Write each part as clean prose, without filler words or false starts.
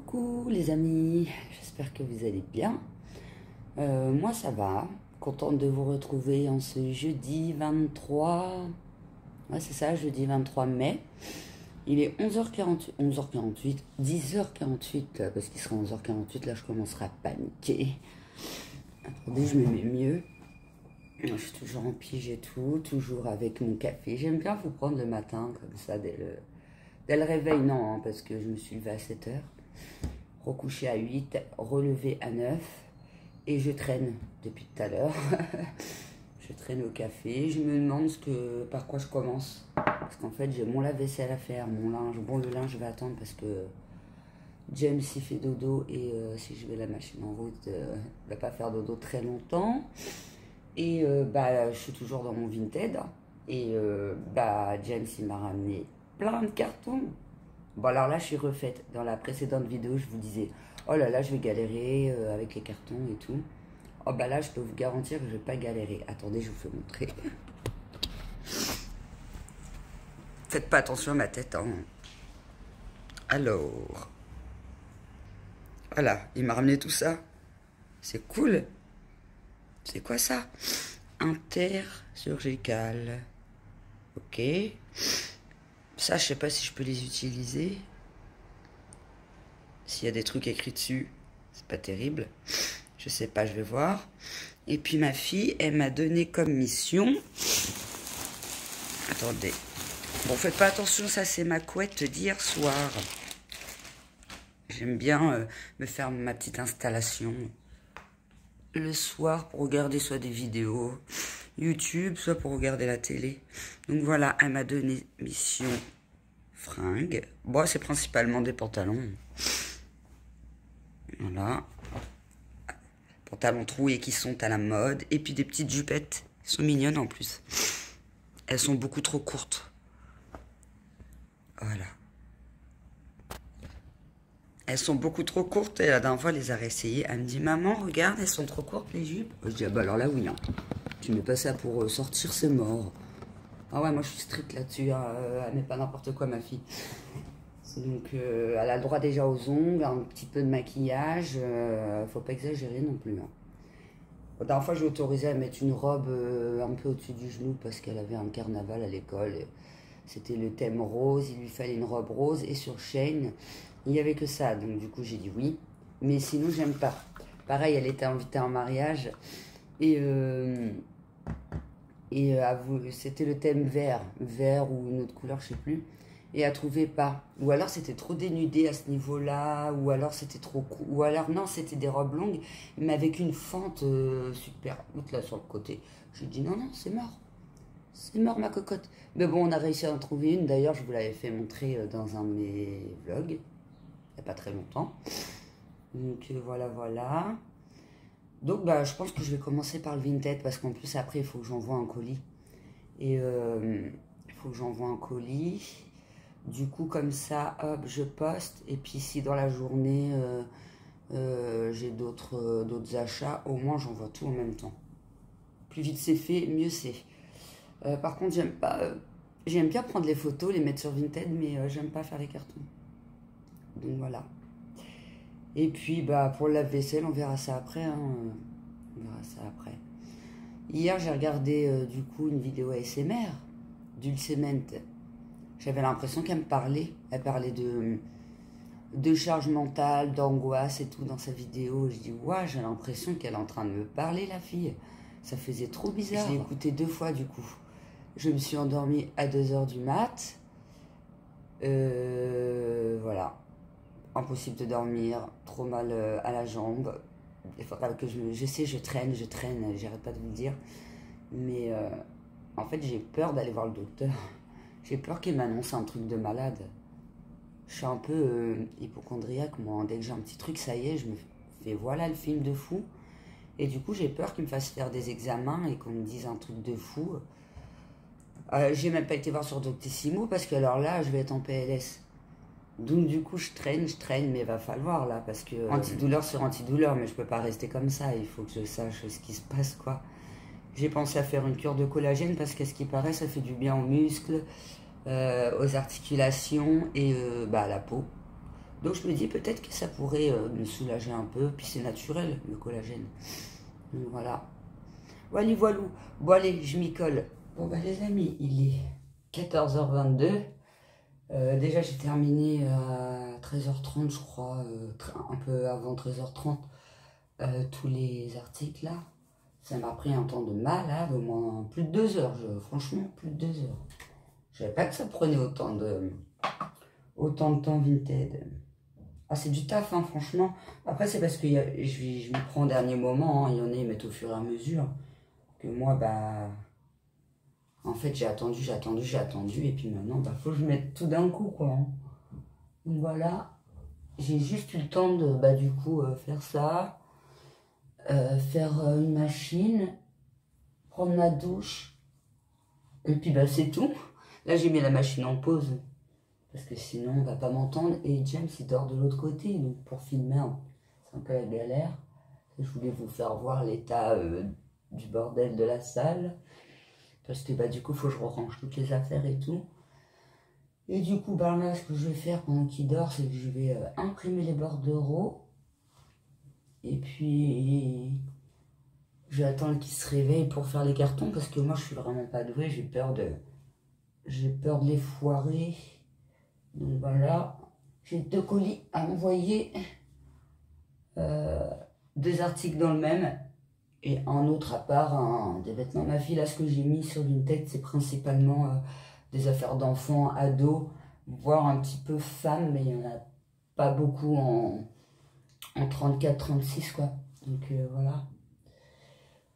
Coucou les amis, j'espère que vous allez bien. Moi ça va, contente de vous retrouver en ce jeudi 23, ouais c'est ça, jeudi 23 mai. Il est 11h48, 10h48, parce qu'il sera 11h48, là je commencerai à paniquer. Attendez, je me mets mieux. Je suis toujours en pige et tout, toujours avec mon café. J'aime bien vous prendre le matin, comme ça, dès le réveil, non, hein, parce que je me suis levée à 7h. Recouché à 8, relevé à 9 et je traîne depuis tout à l'heure. Je traîne au café, je me demande par quoi je commence. Parce qu'en fait, j'ai mon lave-vaisselle à faire, mon linge. Bon, le linge, je vais attendre parce que James, il fait dodo et si je vais la machine en route, il va pas faire dodo très longtemps. Et je suis toujours dans mon Vinted. Et James, il m'a ramené plein de cartons. Bon, alors là, je suis refaite. Dans la précédente vidéo, je vous disais, oh là là, je vais galérer avec les cartons et tout. Oh bah là, je peux vous garantir que je vais pas galérer. Attendez, je vous fais montrer. Faites pas attention à ma tête, hein. Alors, voilà, il m'a ramené tout ça. C'est cool. C'est quoi ça? Intersurgical. Ok. Ça, je sais pas si je peux les utiliser. S'il y a des trucs écrits dessus, c'est pas terrible. Je sais pas, je vais voir. Et puis ma fille, elle m'a donné comme mission. Attendez. Bon, faites pas attention, ça c'est ma couette d'hier soir. J'aime bien me faire ma petite installation le soir pour regarder soit des vidéos YouTube, soit pour regarder la télé. Donc voilà, elle m'a donné mission fringues. Bon, c'est principalement des pantalons. Voilà. Pantalons troués qui sont à la mode. Et puis des petites jupettes. Elles sont mignonnes en plus. Elles sont beaucoup trop courtes. Voilà. Elles sont beaucoup trop courtes. Et la dernière fois, elle les a réessayées. Elle me dit, maman, regarde, elles sont trop courtes les jupes. Je dis, ah bah alors là, oui. Hein. Tu mets pas ça pour sortir, c'est mort. Ah ouais, moi je suis stricte là-dessus. Hein. Elle met pas n'importe quoi, ma fille. Donc, elle a le droit déjà aux ongles, un petit peu de maquillage. Faut pas exagérer non plus. Hein. La dernière fois, j'ai autorisé à mettre une robe un peu au-dessus du genou parce qu'elle avait un carnaval à l'école. C'était le thème rose, il lui fallait une robe rose. Et sur Shein, il n'y avait que ça. Donc, du coup, j'ai dit oui. Mais sinon, j'aime pas. Pareil, elle était invitée en mariage. Et c'était le thème vert ou une autre couleur, je sais plus. Et elle trouvait pas. Ou alors c'était trop dénudé à ce niveau-là, ou alors c'était trop court, ou alors non, c'était des robes longues, mais avec une fente super haute là sur le côté. J'ai dit non, c'est mort. C'est mort ma cocotte. Mais bon, on a réussi à en trouver une. D'ailleurs, je vous l'avais fait montrer dans un de mes vlogs, il n'y a pas très longtemps. Donc voilà. Donc je pense que je vais commencer par le Vinted, parce qu'en plus après, il faut que j'envoie un colis. Et il faut que j'envoie un colis. Du coup, comme ça, hop, je poste. Et puis, si dans la journée, j'ai d'autres achats, au moins, j'envoie tout en même temps. Plus vite c'est fait, mieux c'est. Par contre, j'aime pas... j'aime bien prendre les photos, les mettre sur Vinted, mais j'aime pas faire les cartons. Donc, voilà. Et puis, pour le lave-vaisselle, on verra ça après. Hein. On verra ça après. Hier, j'ai regardé, du coup, une vidéo ASMR d'Ulcement. J'avais l'impression qu'elle me parlait. Elle parlait de charge mentale, d'angoisse et tout dans sa vidéo. Je dis, ouais, j'ai l'impression qu'elle est en train de me parler, la fille. Ça faisait trop bizarre. Je l'ai écouté 2 fois, du coup. Je me suis endormie à 2h du mat. Voilà. Impossible de dormir. Trop mal à la jambe. Il faudra que je sais, je traîne. J'arrête pas de vous le dire. Mais en fait, j'ai peur d'aller voir le docteur. J'ai peur qu'il m'annonce un truc de malade. Je suis un peu hypochondriaque, moi. Dès que j'ai un petit truc, ça y est, je me fais voilà le film de fou. Et du coup, j'ai peur qu'il me fasse faire des examens et qu'on me dise un truc de fou. J'ai même pas été voir sur Doctissimo parce que alors là, je vais être en PLS. Donc du coup, je traîne, mais il va falloir là parce que antidouleur sur antidouleur, mais je peux pas rester comme ça. Il faut que je sache ce qui se passe, quoi. J'ai pensé à faire une cure de collagène parce qu'à ce qui paraît, ça fait du bien aux muscles, aux articulations et à la peau. Donc je me dis peut-être que ça pourrait me soulager un peu. Puis c'est naturel, le collagène. Donc voilà. Voilà, voilou. Bon allez, je m'y colle. Bon bah les amis, il est 14h22. Déjà j'ai terminé à 13h30 je crois, un peu avant 13h30, tous les articles là. Ça m'a pris un temps de malade, au moins plus de 2 heures, franchement plus de 2 heures. Je savais pas que ça prenait autant de temps Vinted. Ah c'est du taf hein, franchement. Après c'est parce que je m'y prends au dernier moment, hein. Il y en a ils mettent au fur et à mesure. Que moi bah... En fait, j'ai attendu, et puis maintenant, bah, faut que je mette tout d'un coup, quoi. Hein. Donc voilà, j'ai juste eu le temps de, bah, du coup, faire ça, faire une machine, prendre ma douche, et puis, bah, c'est tout. Là, j'ai mis la machine en pause, parce que sinon, on va pas m'entendre, et James, il dort de l'autre côté, donc pour filmer, hein, c'est un peu la galère. Je voulais vous faire voir l'état du bordel de la salle. Parce que bah, du coup, il faut que je range toutes les affaires et tout. Et du coup, bah, là, ce que je vais faire pendant qu'il dort, c'est que je vais imprimer les bordereaux. Et puis, je vais attendre qu'il se réveille pour faire les cartons. Parce que moi, je suis vraiment pas douée. J'ai peur de les foirer. Donc voilà. J'ai 2 colis à envoyer. 2 articles dans le même. Et un autre à part, des vêtements. Ma fille, là, ce que j'ai mis sur une tête, c'est principalement des affaires d'enfants, ados, voire un petit peu femmes, mais il n'y en a pas beaucoup en 34-36, quoi. Donc voilà.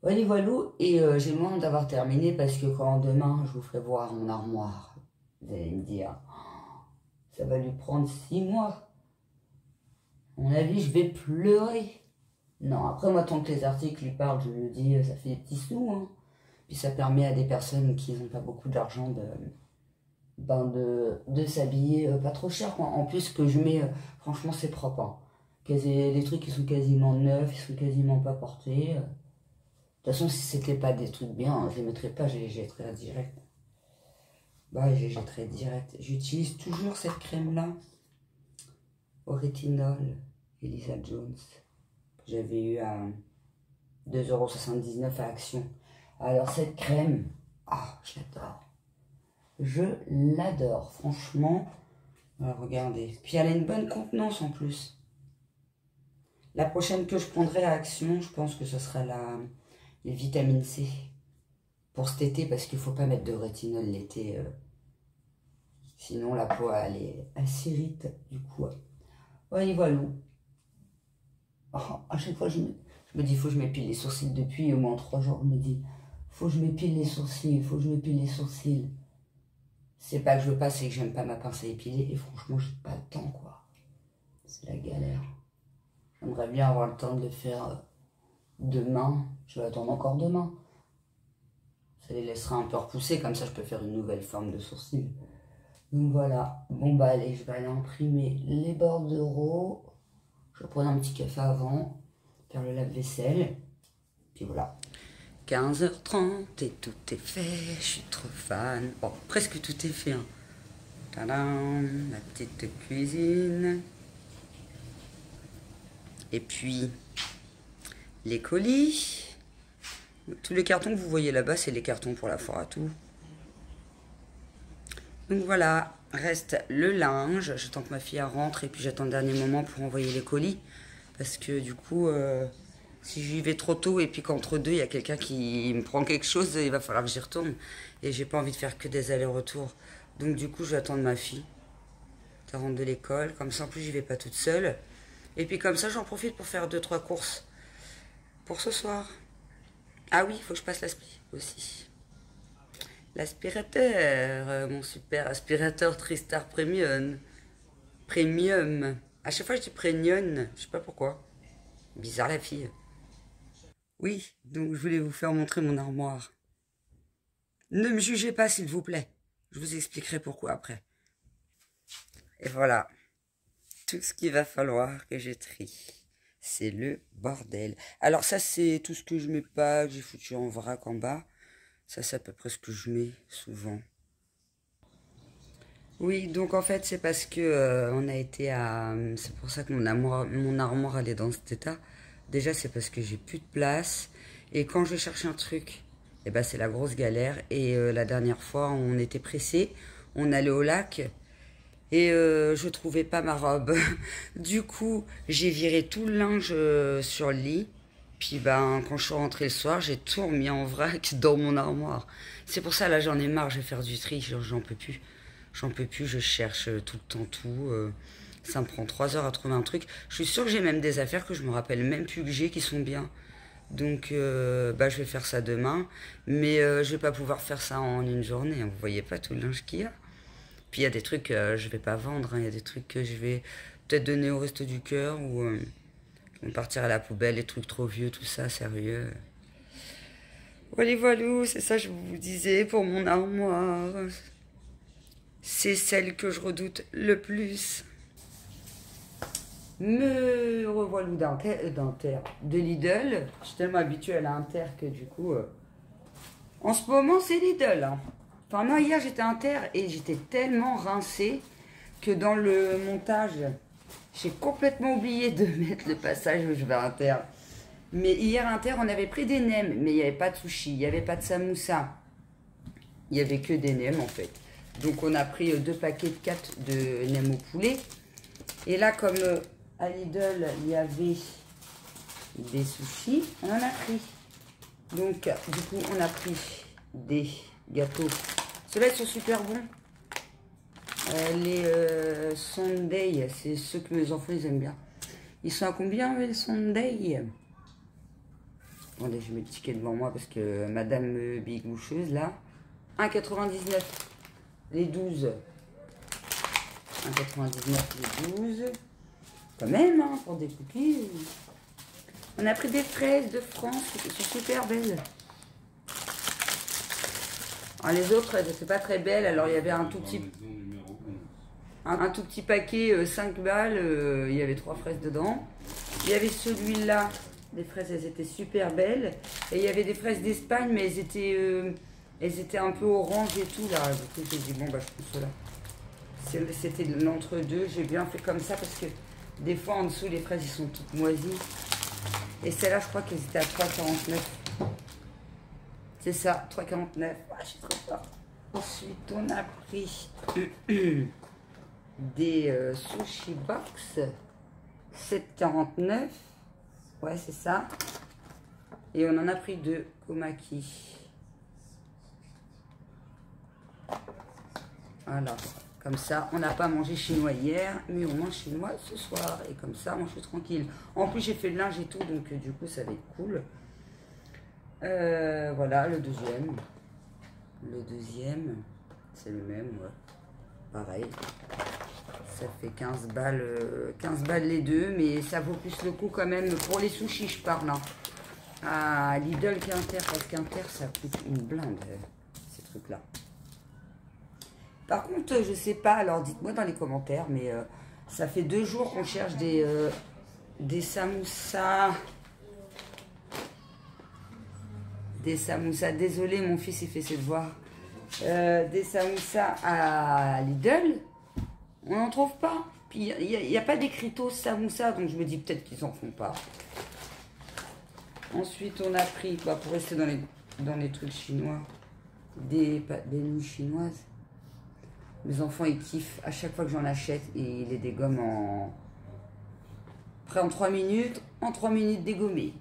Voilà, voilà. Et j'ai le moment d'avoir terminé parce que quand demain, je vous ferai voir mon armoire, vous allez me dire, ça va lui prendre 6 mois. À mon avis, je vais pleurer. Non, après moi, tant que les articles lui parlent, je me dis, ça fait des petits sous, hein. Puis ça permet à des personnes qui n'ont pas beaucoup d'argent de s'habiller pas trop cher, quoi. En plus, ce que je mets, franchement, c'est propre, hein. Les trucs, qui sont quasiment neufs, ils sont quasiment pas portés. De toute façon, si c'était pas des trucs bien, hein, je les mettrais pas, je les jetterais direct. Bah, je les jetterais direct. J'utilise toujours cette crème-là, au rétinol, Elisa Jones. J'avais eu à 2,79 € à Action. Alors cette crème, ah, je l'adore. Je l'adore, franchement. Alors, regardez. Puis elle a une bonne contenance en plus. La prochaine que je prendrai à Action, je pense que ce sera les vitamines C. Pour cet été, parce qu'il ne faut pas mettre de rétinol l'été. Sinon la peau, elle s'irrite du coup. Voilà, voilà. Oh, à chaque fois, je me dis, il faut que je m'épile les sourcils depuis au moins 3 jours. Je me dis, faut que je m'épile les sourcils, faut que je m'épile les sourcils. C'est pas que je veux pas, c'est que j'aime pas ma pince à épiler. Et franchement, j'ai pas le temps, quoi. C'est la galère. J'aimerais bien avoir le temps de le faire demain. Je vais attendre encore demain. Ça les laissera un peu repousser, comme ça je peux faire une nouvelle forme de sourcil. Donc voilà. Bon bah allez, je vais aller imprimer les bordereaux. Je vais prendre un petit café avant, faire le lave-vaisselle. Puis voilà. 15h30 et tout est fait, je suis trop fan. Bon, presque tout est fait. Hein. Tadam, la petite cuisine. Et puis, les colis. Tous les cartons que vous voyez là-bas, c'est les cartons pour la foire à tout. Donc voilà, reste le linge. J'attends que ma fille rentre et puis j'attends le dernier moment pour envoyer les colis. Parce que du coup, si j'y vais trop tôt et puis qu'entre deux, il y a quelqu'un qui me prend quelque chose, il va falloir que j'y retourne. Et j'ai pas envie de faire que des allers-retours. Donc du coup, je vais attendre ma fille. Elle rentre de l'école. Comme ça, en plus, j'y vais pas toute seule. Et puis comme ça, j'en profite pour faire 2-3 courses pour ce soir. Ah oui, il faut que je passe l'aspi aussi. L'aspirateur, mon super aspirateur Tristar Premium. Premium. À chaque fois, je dis Premium, je sais pas pourquoi. Bizarre la fille. Oui, donc je voulais vous faire montrer mon armoire. Ne me jugez pas, s'il vous plaît. Je vous expliquerai pourquoi après. Et voilà. Tout ce qu'il va falloir que je trie. C'est le bordel. Alors ça, c'est tout ce que je mets pas, que j'ai foutu en vrac en bas. Ça, c'est à peu près ce que je mets souvent. Oui, donc en fait, c'est parce que on a été à. C'est pour ça que mon armoire elle est dans cet état. Déjà, c'est parce que j'ai plus de place. Et quand je cherche un truc, eh ben, c'est la grosse galère. Et la dernière fois, on était pressés. On allait au lac. Et je trouvais pas ma robe. Du coup, j'ai viré tout le linge sur le lit. Puis ben, quand je suis rentrée le soir, j'ai tout remis en vrac dans mon armoire. C'est pour ça, là, j'en ai marre, je vais faire du tri, j'en peux plus. J'en peux plus, je cherche tout le temps tout. Ça me prend 3 heures à trouver un truc. Je suis sûre que j'ai même des affaires que je me rappelle même plus que j'ai qui sont bien. Donc, bah, je vais faire ça demain. Mais je vais pas pouvoir faire ça en une journée. Vous voyez pas tout le linge qu'il y a. Puis il y a des trucs que je vais pas vendre. Il y a des trucs que je vais peut-être donner au Resto du Cœur ou partir à la poubelle. Les trucs trop vieux, tout ça, sérieux. Voilà, voilà, c'est ça que je vous disais pour mon armoire. C'est celle que je redoute le plus. Me revoilà de Lidl. Je suis tellement habituée à l'Inter que du coup... En ce moment, c'est Lidl. Hein. Enfin, non, hier, j'étais Inter et j'étais tellement rincée que dans le montage, j'ai complètement oublié de mettre le passage où je vais à Inter. Mais hier, Inter, on avait pris des nems, mais il n'y avait pas de sushi, il n'y avait pas de samoussa. Il n'y avait que des nems, en fait. Donc, on a pris 2 paquets de 4 de nems au poulet. Et là, comme à Lidl, il y avait des sushis, on en a pris. Donc, du coup, on a pris des gâteaux. Ceux-là, ils sont super bons. Les Sundae, c'est ceux que mes enfants, ils aiment bien. Ils sont à combien, les Sundae? Attendez, je mets le ticket devant moi parce que Madame Bigoucheuse, là, 1,99 les 12. 1,99 les 12. Quand même, hein, pour des cookies. On a pris des fraises de France qui sont super belles. Alors, les autres, elles n'étaient pas très belles. Alors, il y avait un tout petit paquet, 5 balles. Il y avait 3 fraises dedans. Il y avait celui-là. Les fraises, elles étaient super belles. Et il y avait des fraises d'Espagne, mais elles étaient un peu orange et tout. Là, du coup, j'ai dit, bon, bah, je prends cela. C'était l'entre-deux. J'ai bien fait comme ça parce que des fois, en dessous, les fraises, ils sont toutes moisies. Et celle-là, je crois qu'elles étaient à 3,49. C'est ça, 3,49. Ah, je suis trop forte. Ensuite, on a pris des sushi box. 7,49. Ouais, c'est ça. Et on en a pris 2 komaki. Voilà. Comme ça, on n'a pas mangé chinois hier, mais on mange chinois ce soir. Et comme ça, on est tranquille. En plus, j'ai fait le linge et tout, donc du coup, ça va être cool. Voilà, le deuxième. Le deuxième, c'est le même, ouais. Pareil. Ça fait 15 balles les deux, mais ça vaut plus le coup quand même. Pour les sushis, je parle. Hein. À Lidl qu'Inter, parce qu'Inter, ça coûte une blinde, ces trucs-là. Par contre, je sais pas, alors dites-moi dans les commentaires, mais ça fait 2 jours qu'on cherche des samoussas. Des samoussas, désolé, mon fils il fait ses devoirs. Des samoussas à Lidl, on n'en trouve pas. Puis il n'y a pas d'écriteau samoussa, donc je me dis peut-être qu'ils en font pas. Ensuite, on a pris, bah, pour rester dans les trucs chinois, des nouilles chinoises. Mes enfants, ils kiffent à chaque fois que j'en achète et ils les dégomment Après, en 3 minutes, dégommé.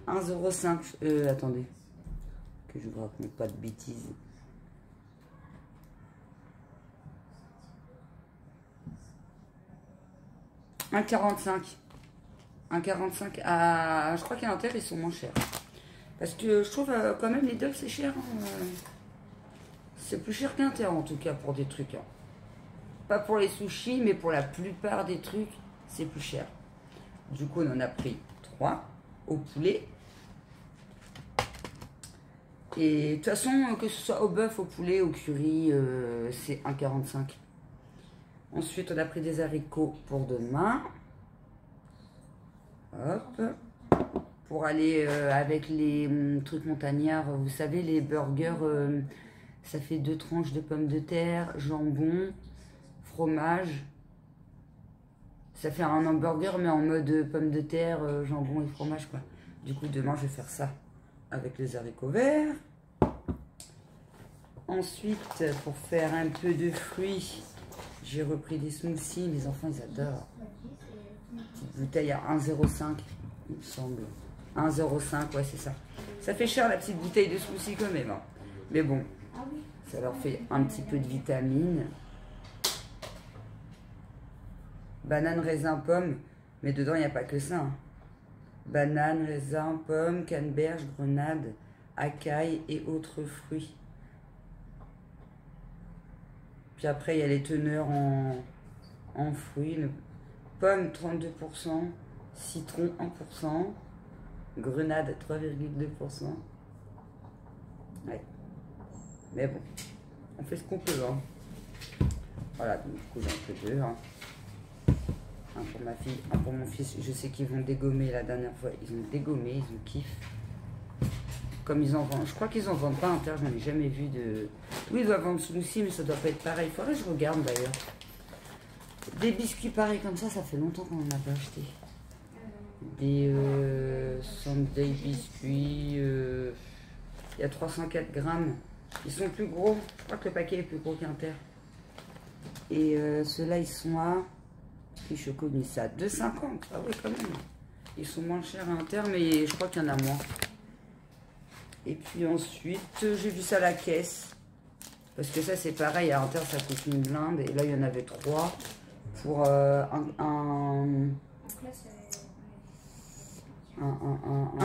1,05 €. Attendez, que je vous raconte pas de bêtises. Un 1,45 à... Je crois qu'à Inter, ils sont moins chers. Parce que je trouve quand même les Lidl, c'est cher. Hein. C'est plus cher qu'Inter en tout cas pour des trucs. Hein. Pas pour les sushis, mais pour la plupart des trucs, c'est plus cher. Du coup, on en a pris 3 au poulet. Et de toute façon, que ce soit au bœuf, au poulet, au curry, c'est 1,45 €. Ensuite, on a pris des haricots pour demain. Hop. Pour aller avec les trucs montagnards, vous savez, les burgers, ça fait 2 tranches de pommes de terre, jambon, fromage. Ça fait un hamburger, mais en mode pomme de terre, jambon et fromage, quoi. Du coup, demain, je vais faire ça avec les haricots verts. Ensuite, pour faire un peu de fruits, j'ai repris des smoothies. Mes enfants, ils adorent. Petite bouteille à 1,05, il me semble. 1,05, ouais, c'est ça. Ça fait cher, la petite bouteille de smoothie, quand même. Hein. Mais bon, ça leur fait un petit peu de vitamines. Banane, raisin, pomme. Mais dedans, il n'y a pas que ça. Hein. Banane, raisin, pomme, canneberge, grenade, acaille et autres fruits. Puis après, il y a les teneurs en fruits. Pomme, 32%. Citron, 1%. Grenade, 3,2%. Ouais. Mais bon, on fait ce qu'on peut. Hein. Voilà, donc du coup, j'ai un peu deux. Hein. Un pour ma fille, un pour mon fils. Je sais qu'ils vont dégommer la dernière fois. Ils ont dégommé, ils ont kiffé. Comme ils en vendent. Je crois qu'ils en vendent pas inter, je n'en ai jamais vu de. Oui, ils doivent vendre smoothie, mais ça doit pas être pareil. Il faudrait que je regarde d'ailleurs. Des biscuits pareils comme ça fait longtemps qu'on n'en a pas acheté. Des Sunday biscuits. Il y a 304 grammes. Ils sont plus gros. Je crois que le paquet est plus gros qu'Inter. Et ceux-là, ils sont à. Je connais ça, 2,50. Ah oui, quand même. Ils sont moins chers à Inter, mais je crois qu'il y en a moins. Et puis ensuite, j'ai vu ça à la caisse. Parce que ça, c'est pareil. À Inter, ça coûte une blinde. Et là, il y en avait 3 pour un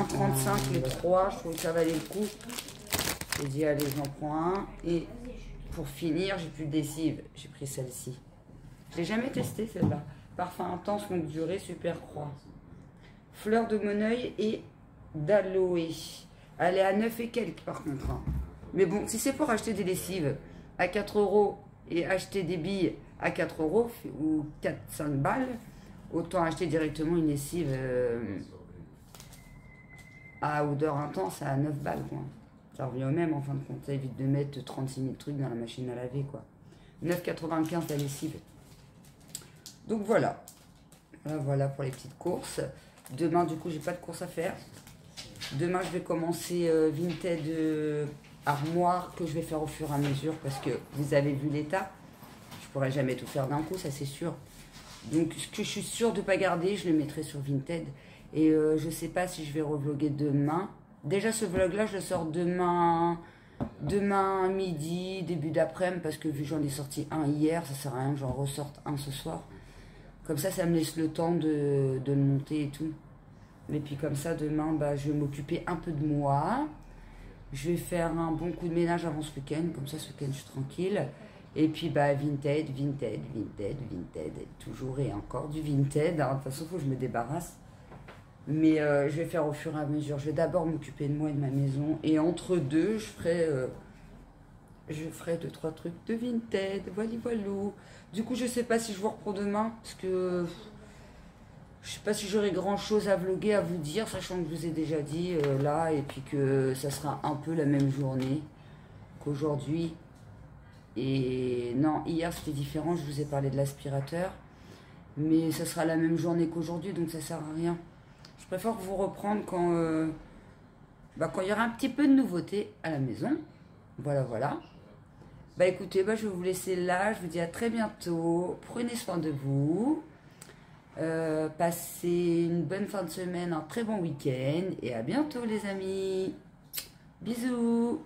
35 les 3. Je trouve que ça valait le coup. J'ai dit, allez, j'en prends un. Et pour finir, j'ai plus de lessive. J'ai pris celle-ci. Je l'ai jamais testé, celle-là. Parfum intense, longue durée, super croix. Fleur de Moneuil et d'aloe. Elle est à 9 et quelques par contre. Hein. Mais bon, si c'est pour acheter des lessives à 4 € et acheter des billes à 4 € ou 4-5 balles, autant acheter directement une lessive à odeur intense à 9 balles. Quoi. Ça revient au même en fin de compte. Ça évite de mettre 36 000 trucs dans la machine à laver. Quoi. 9,95 la lessive. Donc voilà. Voilà pour les petites courses. Demain, du coup, j'ai pas de course à faire. Demain, je vais commencer Vinted armoire que je vais faire au fur et à mesure parce que vous avez vu l'état. Je pourrais jamais tout faire d'un coup, ça c'est sûr. Donc, ce que je suis sûre de ne pas garder, je le mettrai sur Vinted. Et je sais pas si je vais revloguer demain. Déjà, ce vlog-là, je le sors demain midi, début d'après-midi, parce que vu que j'en ai sorti un hier, ça sert à rien que j'en ressorte un ce soir. Comme ça me laisse le temps de le monter et tout. Et puis comme ça, demain, bah, je vais m'occuper un peu de moi. Je vais faire un bon coup de ménage avant ce week-end. Comme ça, ce week-end, je suis tranquille. Et puis, bah, Vinted. Toujours et encore du Vinted. Hein. De toute façon, il faut que je me débarrasse. Mais je vais faire au fur et à mesure. Je vais d'abord m'occuper de moi et de ma maison. Et entre deux, je ferai 2-3 trucs de Vinted. Voilà. Du coup, je sais pas si je vous reprends demain. Parce que je sais pas si j'aurai grand chose à vlogger, à vous dire. Sachant que je vous ai déjà dit là. Et puis que ça sera un peu la même journée qu'aujourd'hui. Et non, hier c'était différent. Je vous ai parlé de l'aspirateur. Mais ça sera la même journée qu'aujourd'hui. Donc ça sert à rien. Je préfère vous reprendre quand il y aura un petit peu de nouveauté à la maison. Voilà. Bah écoutez, je vais vous laisser là. Je vous dis à très bientôt. Prenez soin de vous. Passez une bonne fin de semaine, un très bon week-end. Et à bientôt les amis. Bisous.